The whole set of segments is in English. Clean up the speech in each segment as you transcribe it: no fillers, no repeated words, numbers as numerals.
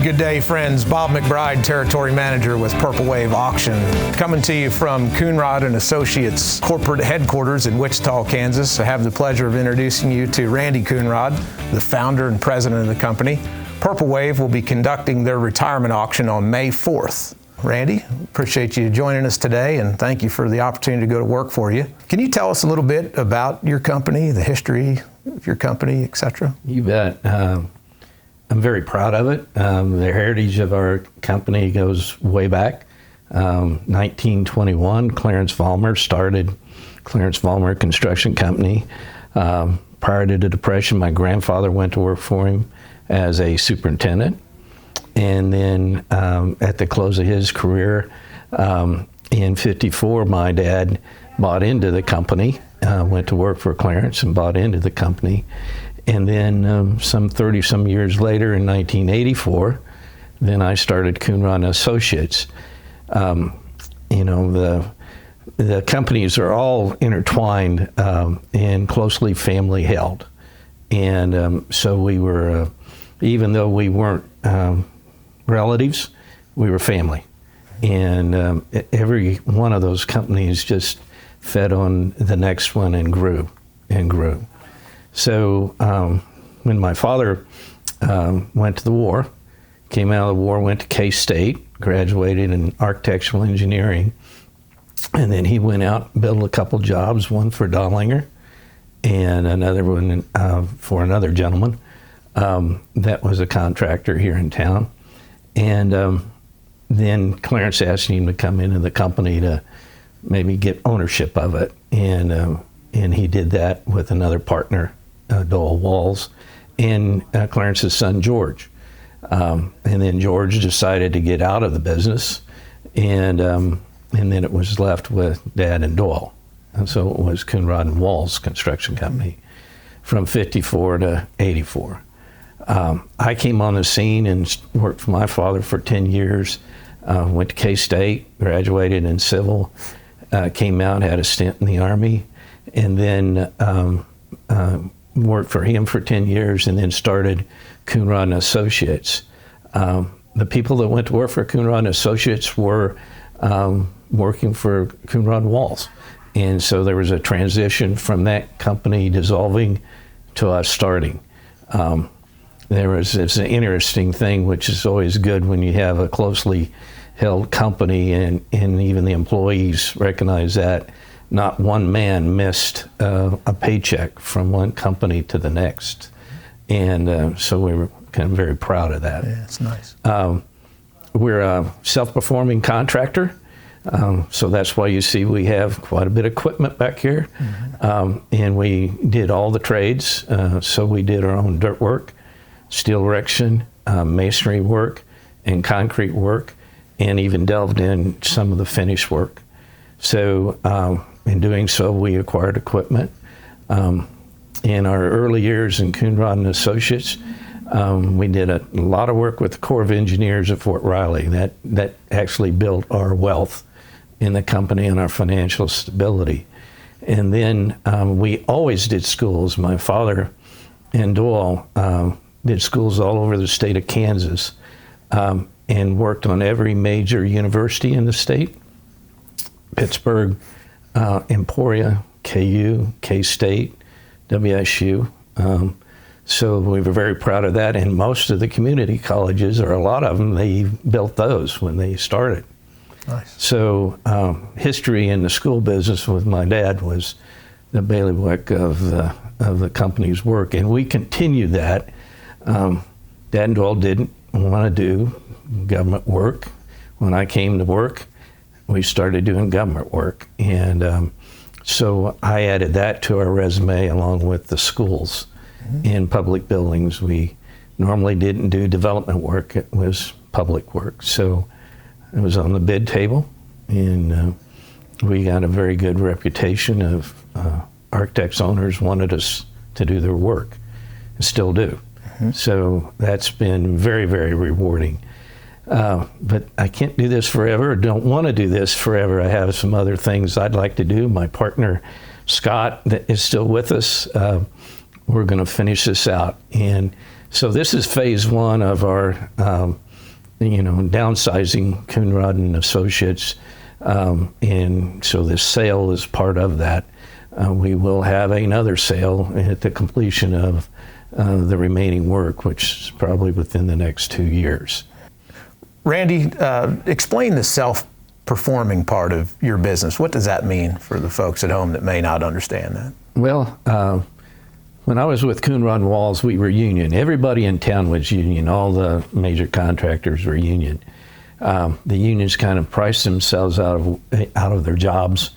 good day, friends. Bob McBride, Territory Manager with Purple Wave Auction, coming to you from Coonrod and Associates corporate headquarters in Wichita, Kansas. I have the pleasure of introducing you to Randy Coonrod, the founder and president of the company. Purple Wave will be conducting their retirement auction on May 4th. Randy, appreciate you joining us today, and thank you for the opportunity to go to work for you. Can you tell us a little bit about your company, the history of your company, etc.? You bet. I'm very proud of it. The heritage of our company goes way back. 1921, Clarence Vollmer started Clarence Vollmer Construction Company. Prior to the Depression, my grandfather went to work for him as a superintendent. And then at the close of his career, in '54, my dad bought into the company, went to work for Clarence and bought into the company. And then some 30-some years later, in 1984, then I started Coonrod and Associates. The companies are all intertwined and closely family held. And so we were, even though we weren't relatives, we were family. And every one of those companies just fed on the next one and grew and grew. So when my father went to the war, came out of the war, went to K-State, graduated in architectural engineering, and then he went out and built a couple jobs, one for Dollinger and another one for another gentleman that was a contractor here in town. And then Clarence asked him to come into the company to maybe get ownership of it. And he did that with another partner, Doyle Walls, and Clarence's son, George. And then George decided to get out of the business, and then it was left with Dad and Doyle. And so it was Coonrod and Walls Construction Company from '54 to '84. I came on the scene and worked for my father for 10 years, went to K-State, graduated in civil, came out, had a stint in the Army, and then worked for him for 10 years and then started Coonrod and Associates. The people that went to work for Coonrod and Associates were working for Coonrod Walls. And so there was a transition from that company dissolving to us starting. It's an interesting thing, which is always good when you have a closely held company, and even the employees recognize that not one man missed a paycheck from one company to the next. And so we were kind of very proud of that. Yeah, it's nice. We're a self-performing contractor, so that's why you see we have quite a bit of equipment back here. Mm-hmm. And we did all the trades, so we did our own dirt work, steel erection, masonry work, and concrete work, and even delved in some of the finish work. So in doing so, we acquired equipment. In our early years in Coonrod and Associates, we did a lot of work with the Corps of Engineers at Fort Riley. That actually built our wealth in the company and our financial stability. And then we always did schools. My father and Doyle did schools all over the state of Kansas, and worked on every major university in the state: Pittsburgh, Emporia, KU, K-State, WSU. So we were very proud of that, and most of the community colleges, or a lot of them, they built those when they started. Nice. So history in the school business with my dad was the bailiwick of the company's work, and we continued that. Dad and Doyle didn't want to do government work. When I came to work, we started doing government work, and so I added that to our resume along with the schools. Mm-hmm. In public buildings. We normally didn't do development work, it was public work. So it was on the bid table, and we got a very good reputation of architects, owners wanted us to do their work, and still do. Mm-hmm. So that's been very, very rewarding. But I can't do this forever, don't want to do this forever. I have some other things I'd like to do. My partner, Scott, that is still with us, we're going to finish this out. And so this is phase one of our downsizing Coonrod and Associates, and so this sale is part of that. We will have another sale at the completion of the remaining work, which is probably within the next 2 years. Randy, explain the self-performing part of your business. What does that mean for the folks at home that may not understand that? Well, when I was with Coonrod and Walls, we were union. Everybody in town was union. All the major contractors were union. The unions kind of priced themselves out of their jobs,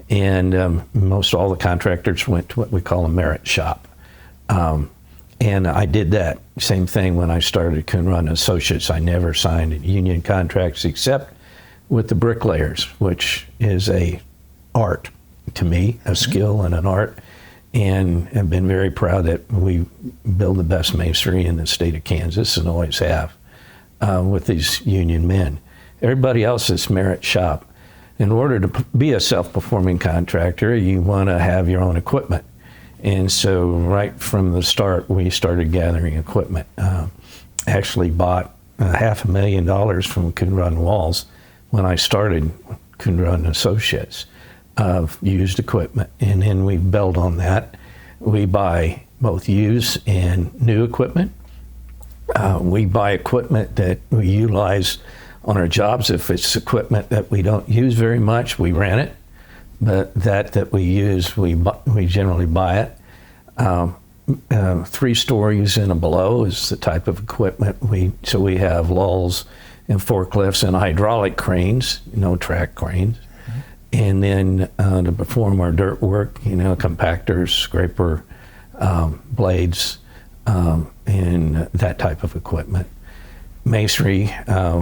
and most all the contractors went to what we call a merit shop. And I did that same thing when I started Coonrod and Associates. I never signed union contracts except with the bricklayers, which is a art to me, a skill and an art. And have been very proud that we build the best masonry in the state of Kansas, and always have, with these union men. Everybody else is merit shop. In order to be a self-performing contractor, you want to have your own equipment. And so right from the start, we started gathering equipment. Actually bought $500,000 from Coonrod and Walls when I started Coonrod and Associates of used equipment. And then we build on that. We buy both used and new equipment. We buy equipment that we utilize on our jobs. If it's equipment that we don't use very much, we rent it. But that we use, we generally buy it. 3 stories and below is the type of equipment so we have lulls and forklifts and hydraulic cranes, track cranes. Mm-hmm. And then to perform our dirt work, compactors, scraper, blades, and that type of equipment. Masonry,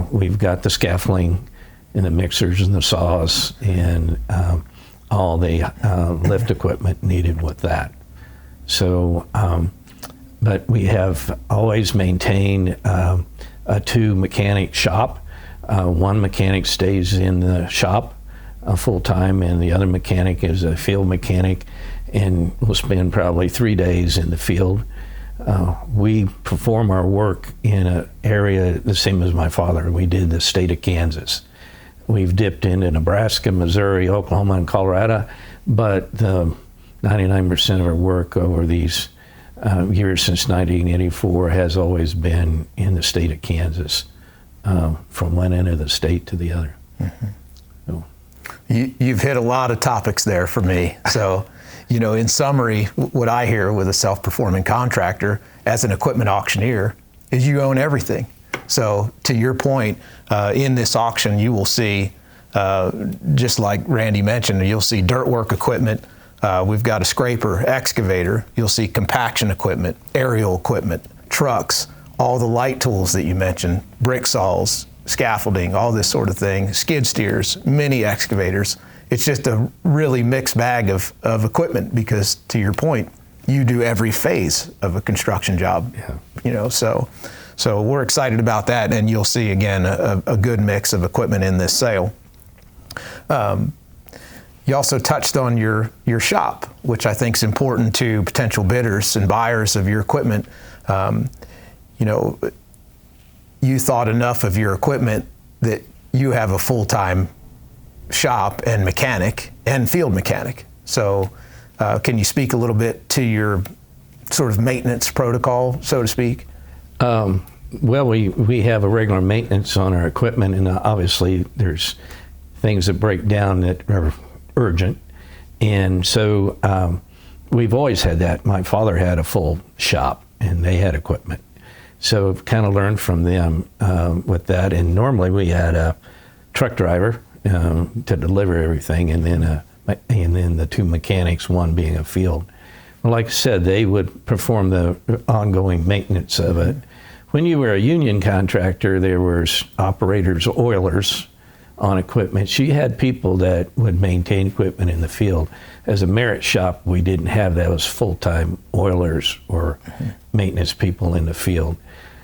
we've got the scaffolding and the mixers and the saws and all the lift equipment needed with that. So, but we have always maintained a 2-mechanic shop. One mechanic stays in the shop full-time, and the other mechanic is a field mechanic, and will spend probably 3 days in the field. We perform our work in an area the same as my father. We did the state of Kansas. We've dipped into Nebraska, Missouri, Oklahoma, and Colorado, but 99% of our work over these years since 1984 has always been in the state of Kansas, from one end of the state to the other. Mm-hmm. So. You've hit a lot of topics there for me. So, in summary, what I hear with a self-performing contractor as an equipment auctioneer is you own everything. So to your point, in this auction, you will see, just like Randy mentioned, you'll see dirt work equipment. We've got a scraper, excavator. You'll see compaction equipment, aerial equipment, trucks, all the light tools that you mentioned, brick saws, scaffolding, all this sort of thing, skid steers, mini excavators. It's just a really mixed bag of equipment because, to your point, you do every phase of a construction job. Yeah. So we're excited about that, and you'll see, again, a good mix of equipment in this sale. You also touched on your shop, which I think is important to potential bidders and buyers of your equipment. You thought enough of your equipment that you have a full-time shop and mechanic and field mechanic. So can you speak a little bit to your sort of maintenance protocol, so to speak? Well, we have a regular maintenance on our equipment, and obviously there's things that break down that are urgent. And so we've always had that. My father had a full shop, and they had equipment. So I've kind of learned from them with that. And normally we had a truck driver to deliver everything, and then the 2 mechanics, one being a field. Well, like I said, they would perform the ongoing maintenance of it. When you were a union contractor, there was operators, oilers on equipment. So you had people that would maintain equipment in the field. As a merit shop, we didn't have that. It was full-time oilers or maintenance people in the field.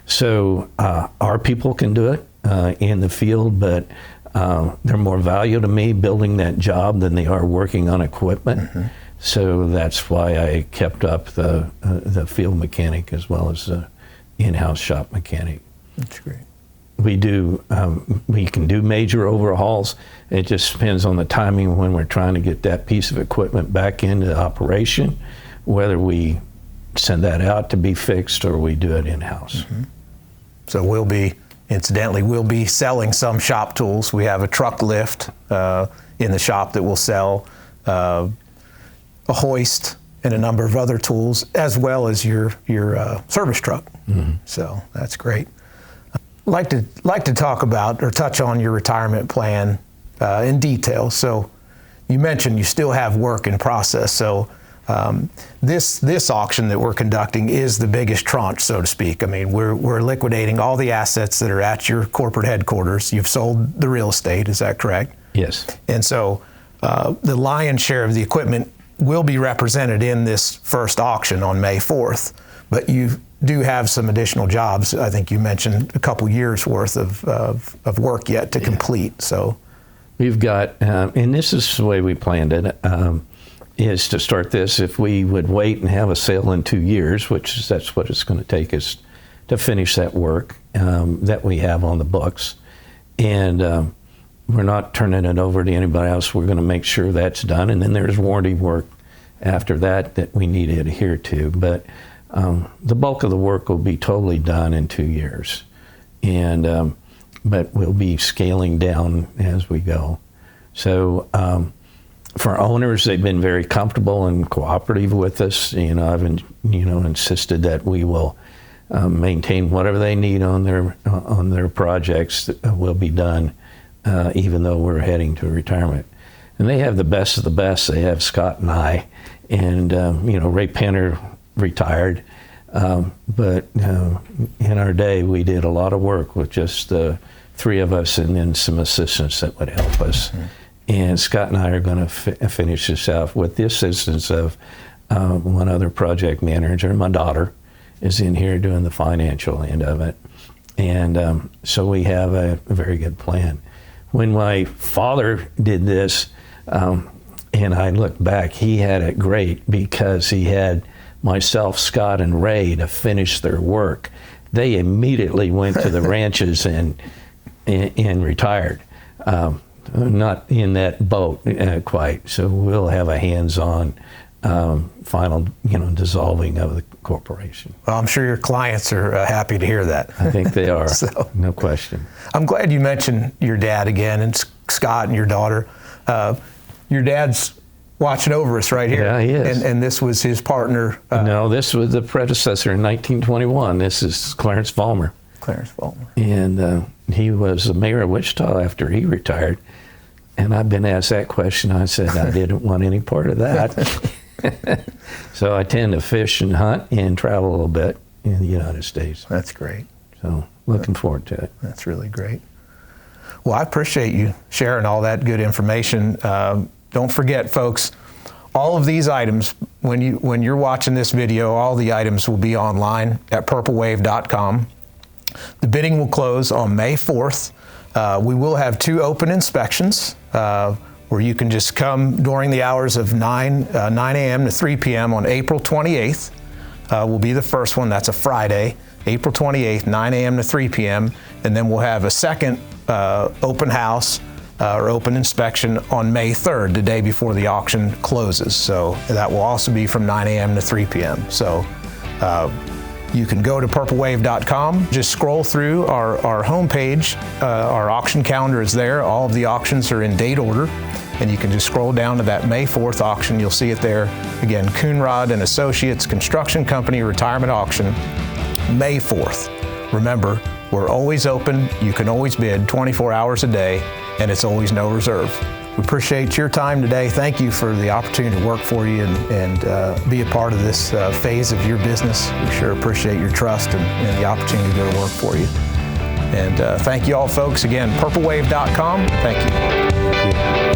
So our people can do it in the field, but they're more valuable to me building that job than they are working on equipment. Mm-hmm. So that's why I kept up the field mechanic as well as the in-house shop mechanic. That's great. we can do major overhauls. It just depends on the timing when we're trying to get that piece of equipment back into operation, whether we send that out to be fixed or we do it in-house. Mm-hmm. So we'll be selling some shop tools. We have a truck lift in the shop that will sell, a hoist, and a number of other tools, as well as your service truck. Mm-hmm. So that's great. Like to talk about or touch on your retirement plan in detail. So you mentioned you still have work in process. So this auction that we're conducting is the biggest tranche, so to speak. I mean, we're liquidating all the assets that are at your corporate headquarters. You've sold the real estate, is that correct? Yes. And so the lion's share of the equipment will be represented in this first auction on May 4th, but you do have some additional jobs. I think you mentioned a couple years worth of work yet to complete. So we've got, and this is the way we planned it, is to start this. If we would wait and have a sale in 2 years, that's what it's going to take us to finish that work that we have on the books. And we're not turning it over to anybody else. We're going to make sure that's done. And then there's warranty work after that we need to adhere to. But the bulk of the work will be totally done in 2 years. And but we'll be scaling down as we go. So for owners, they've been very comfortable and cooperative with us. I've insisted that we will maintain whatever they need on their projects will be done, even though we're heading to retirement. And they have the best of the best. They have Scott and I, and Ray Penner retired, but in our day we did a lot of work with just the three of us and then some assistants that would help us. Mm-hmm. And Scott and I are going to finish this out with the assistance of one other project manager. My daughter is in here doing the financial end of it. And so we have a very good plan. When my father did this, and I look back, he had it great because he had myself, Scott, and Ray to finish their work. They immediately went to the ranches and retired. Not in that boat quite. So we'll have a hands-on final, dissolving of the corporation. Well, I'm sure your clients are happy to hear that. I think they are. So, no question. I'm glad you mentioned your dad again, and Scott and your daughter. Your dad's watching over us right here. Yeah, he is. And this was his partner. No, this was the predecessor in 1921. This is Clarence Vollmer. Clarence Vollmer. And he was the mayor of Wichita after he retired. And I've been asked that question. I said I didn't want any part of that. So I tend to fish and hunt and travel a little bit in the United States. That's great. So looking forward to it. That's really great. Well, I appreciate you sharing all that good information. Don't forget, folks, all of these items, when you're watching this video, all the items will be online at purplewave.com. The bidding will close on May 4th. We will have 2 open inspections where you can just come during the hours of 9 a.m. to 3 p.m. on April 28th. Will be the first one. That's a Friday, April 28th, 9 a.m. to 3 p.m. And then we'll have a second open house or open inspection on May 3rd, the day before the auction closes. So that will also be from 9 a.m. to 3 p.m. So you can go to purplewave.com, just scroll through our homepage. Our auction calendar is there. All of the auctions are in date order, and you can just scroll down to that May 4th auction. You'll see it there. Again, Coonrod and Associates Construction Company Retirement Auction, May 4th. Remember, we're always open. You can always bid 24 hours a day, and it's always no reserve. We appreciate your time today. Thank you for the opportunity to work for you and be a part of this phase of your business. We sure appreciate your trust and the opportunity to go to work for you. And thank you all, folks. Again, purplewave.com. Thank you.